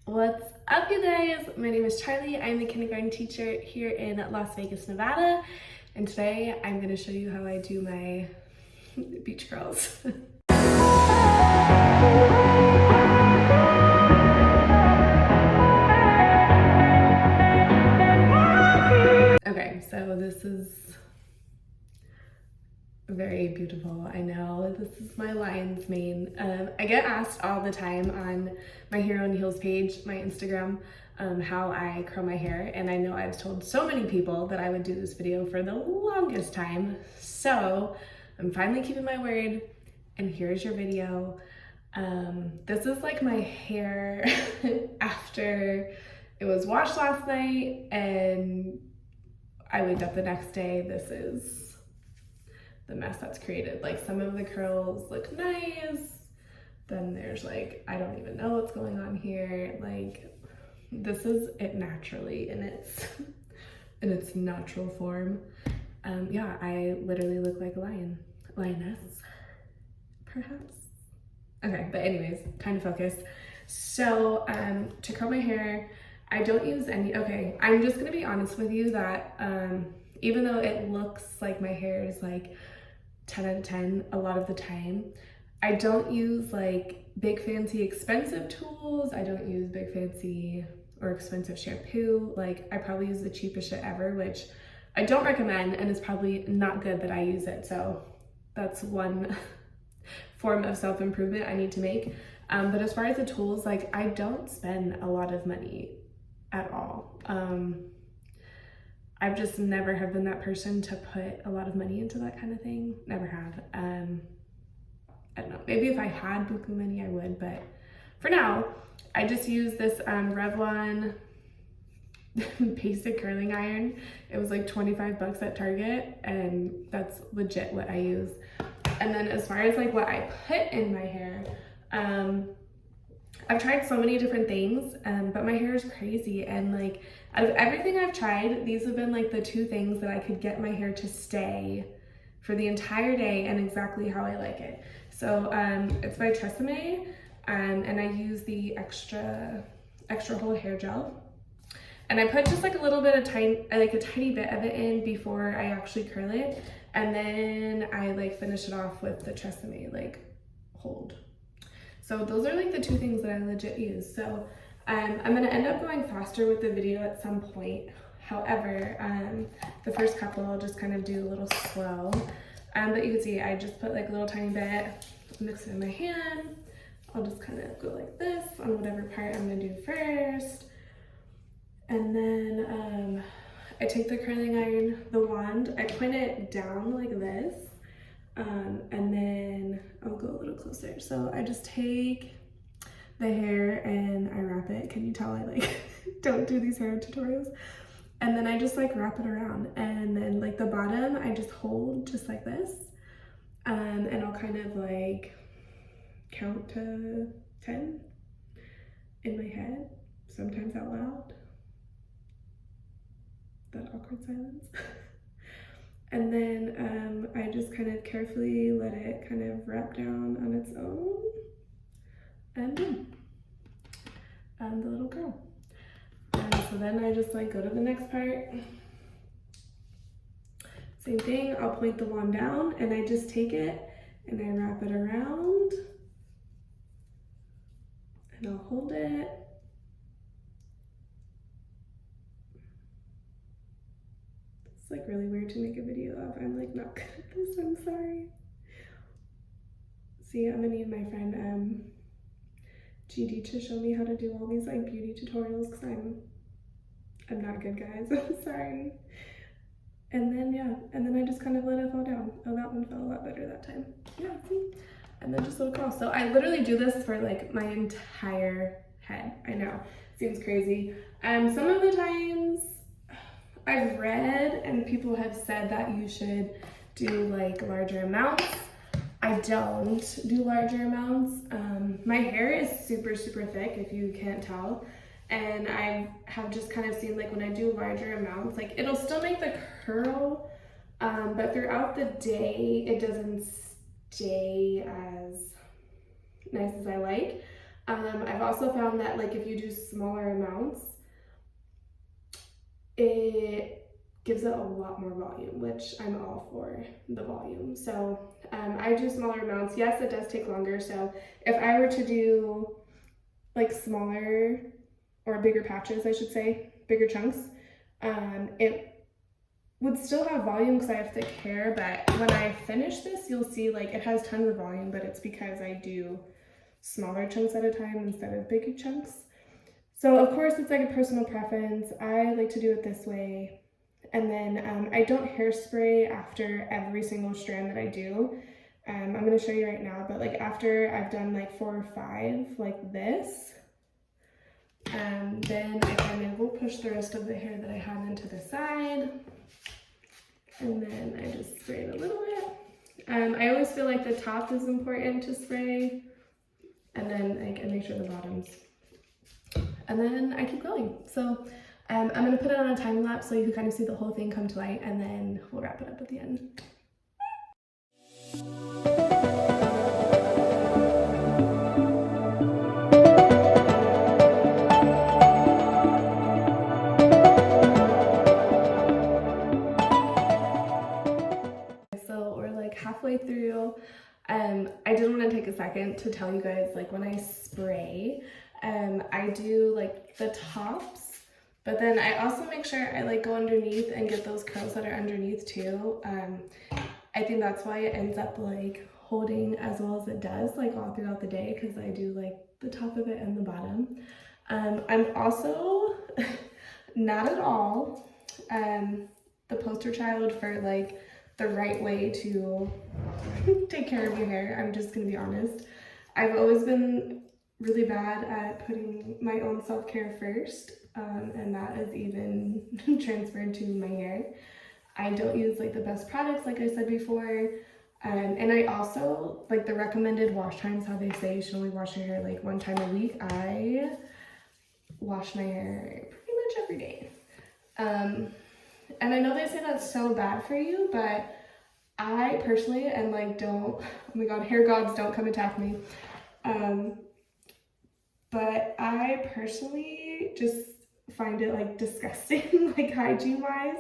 What's up, you guys? My name is Charlie. I'm a kindergarten teacher here in Las Vegas, Nevada, and today I'm going to show you how I do my beach curls. Okay, so this is very beautiful. I know this is my lion's mane. I get asked all the time on my Hero and Heels page, my Instagram, how I curl my hair, and I know I've told so many people that I would do this video for the longest time, so I'm finally keeping my word, and here's your video. This is like my hair after it was washed last night and I wake up the next day. This is the mess that's created. Like, some of the curls look nice, then there's like, I don't even know what's going on here. Like, this is it naturally in its natural form. Yeah, I literally look like a lioness, perhaps. Okay, but anyways, time to focus. So to curl my hair, I don't use any, okay, I'm just gonna be honest with you that even though it looks like my hair is like 10 out of 10 a lot of the time, I don't use like big fancy expensive tools. I don't use big fancy or expensive shampoo. Like, I probably use the cheapest shit ever, which I don't recommend, and it's probably not good that I use it. So that's one form of self-improvement I need to make. But as far as the tools, like, I don't spend a lot of money at all. I've just never have been that person to put a lot of money into that kind of thing. Never have. I don't know, maybe if I had buku money I would, but for now I just use this Revlon basic curling iron. It was like 25 bucks at Target, and that's legit what I use. And then as far as like what I put in my hair, I've tried so many different things, but my hair is crazy, and like, out of everything I've tried, these have been like the two things that I could get my hair to stay for the entire day and exactly how I like it. So it's by Tresemme, and I use the extra hold hair gel. And I put just like a little bit of a tiny bit of it in before I actually curl it. And then I like finish it off with the Tresemme like hold. So those are like the two things that I legit use. So I'm gonna end up going faster with the video at some point. However, the first couple I'll just kind of do a little slow. But you can see I just put like a little tiny bit, mix it in my hand. I'll just kind of go like this on whatever part I'm gonna do first. And then I take the curling iron, the wand, I point it down like this. And then I'll go a little closer. So I just take the hair and I wrap it. Can you tell I like don't do these hair tutorials? And then I just like wrap it around, and then like the bottom I just hold just like this, and I'll kind of like count to 10 in my head, sometimes out loud. That awkward silence. And then I just kind of carefully let it kind of wrap down on its own, and boom, the little curl. And so then I just like go to the next part. Same thing, I'll point the wand down and I just take it and I wrap it around and I'll hold it. It's like really weird to make a video of. I'm like not good at this, I'm sorry. See, I'm gonna need my friend GD to show me how to do all these like beauty tutorials, because I'm not good, guys. I'm sorry. And then yeah, and then I just kind of let it fall down. Oh, that one fell a lot better that time. Yeah, see? And then just let it cross. So I literally do this for like my entire head. I know, seems crazy. Some of the times I've read and people have said that you should do like larger amounts. I don't do larger amounts. My hair is super, super thick, if you can't tell. And I have just kind of seen like when I do larger amounts, like it'll still make the curl, but throughout the day, it doesn't stay as nice as I like. I've also found that like if you do smaller amounts, it gives it a lot more volume, which I'm all for the volume. So I do smaller amounts. Yes, it does take longer. So if I were to do like smaller or bigger patches, I should say, bigger chunks, it would still have volume because I have thick hair, but when I finish this, you'll see like it has tons of volume, but it's because I do smaller chunks at a time instead of big chunks. So of course it's like a personal preference. I like to do it this way. And then I don't hairspray after every single strand that I do. I'm gonna show you right now, but like after I've done like 4 or 5 like this, then I kind of will push the rest of the hair that I have into the side. And then I just spray it a little bit. I always feel like the top is important to spray. And then I make sure the bottoms. And then I keep going. So I'm gonna put it on a time lapse so you can kind of see the whole thing come to light, and then we'll wrap it up at the end. So we're like halfway through. I did want to take a second to tell you guys, like when I spray, I do like the tops, but then I also make sure I like go underneath and get those curls that are underneath too. I think that's why it ends up like holding as well as it does like all throughout the day, because I do like the top of it and the bottom. I'm also not at all the poster child for like the right way to take care of your hair. I'm just gonna be honest. I've always been really bad at putting my own self-care first, and that is even transferred to my hair. I don't use like the best products, like I said before, and I also like the recommended wash times, how they say you should only wash your hair like 1 time a week. I wash my hair pretty much every day. And I know they say that's so bad for you, but I personally am like, don't, oh my god, hair gods, don't come attack me. But I personally just find it like disgusting, like hygiene wise,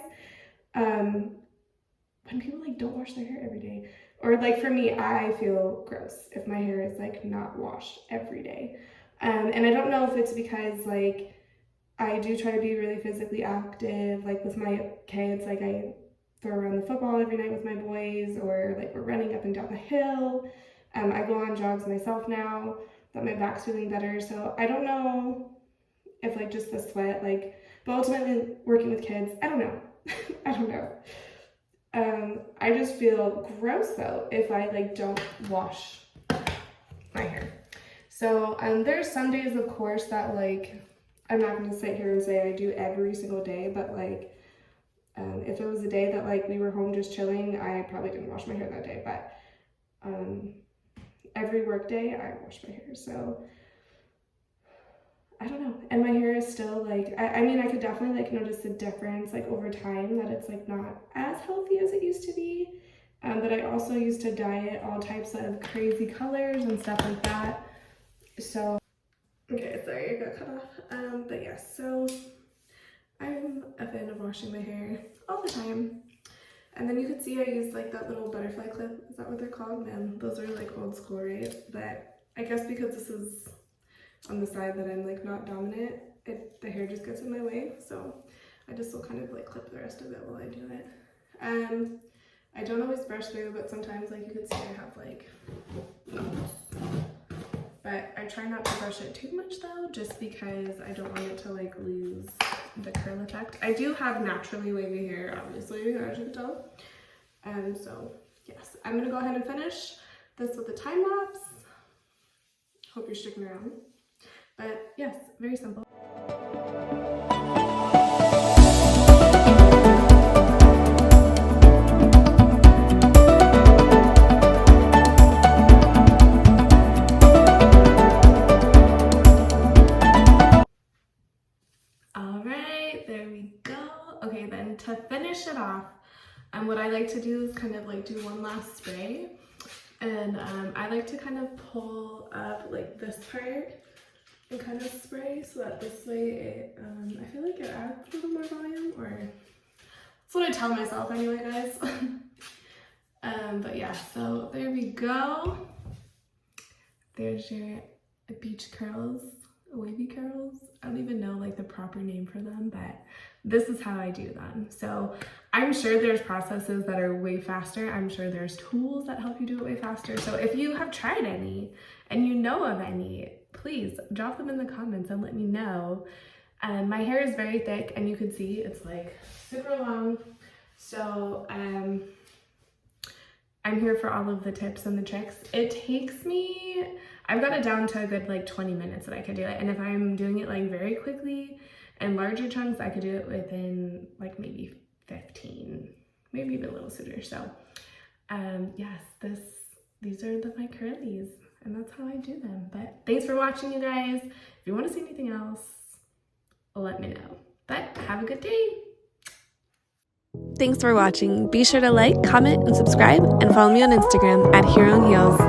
when people like don't wash their hair every day. Or like for me, I feel gross if my hair is like not washed every day. And I don't know if it's because like I do try to be really physically active, like with my kids, like I throw around the football every night with my boys, or like we're running up and down the hill. I go on jogs myself now that my back's feeling better. So I don't know if like just the sweat, like, but ultimately working with kids, I don't know. I don't know. I just feel gross though if I like don't wash my hair. So there's some days of course that like, I'm not gonna sit here and say I do every single day, but like if it was a day that like we were home just chilling, I probably didn't wash my hair that day, but every work day I wash my hair. So I don't know. And my hair is still like, I mean, I could definitely like notice a difference like over time, that it's like not as healthy as it used to be. But I also used to dye it all types of crazy colors and stuff like that. So, okay, sorry, I got cut off. But yes, so I'm a fan of washing my hair all the time. And then you could see I used like that little butterfly clip. Is that what they're called? Man, those are like old school, right? But I guess because this is on the side that I'm like not dominant, the hair just gets in my way. So I just will kind of like clip the rest of it while I do it. I don't always brush through, but sometimes like you could see I have like, but I try not to brush it too much though, just because I don't want it to like lose the curl effect. I do have naturally wavy hair, obviously, as you can tell. So yes, I'm gonna go ahead and finish this with a time lapse. Hope you're sticking around. But yes, very simple. Okay, then to finish it off, what I like to do is kind of like do one last spray, and I like to kind of pull up like this part and kind of spray so that this way it, I feel like it adds a little more volume, or that's what I tell myself anyway, guys. But yeah, so there we go. There's your beach curls, wavy curls. I don't even know like the proper name for them, but this is how I do them. So I'm sure there's processes that are way faster. I'm sure there's tools that help you do it way faster. So if you have tried any and you know of any, please drop them in the comments and let me know. My hair is very thick, and you can see it's like super long. So I'm here for all of the tips and the tricks. It takes me, I've got it down to a good like 20 minutes that I can do it. And if I'm doing it like very quickly and larger chunks, I could do it within like maybe 15, maybe even a little sooner. So yes, these are my curlies, and that's how I do them. But thanks for watching, you guys. If you want to see anything else, let me know. But have a good day. Thanks for watching. Be sure to like, comment, and subscribe, and follow me on Instagram at Hero on Heels.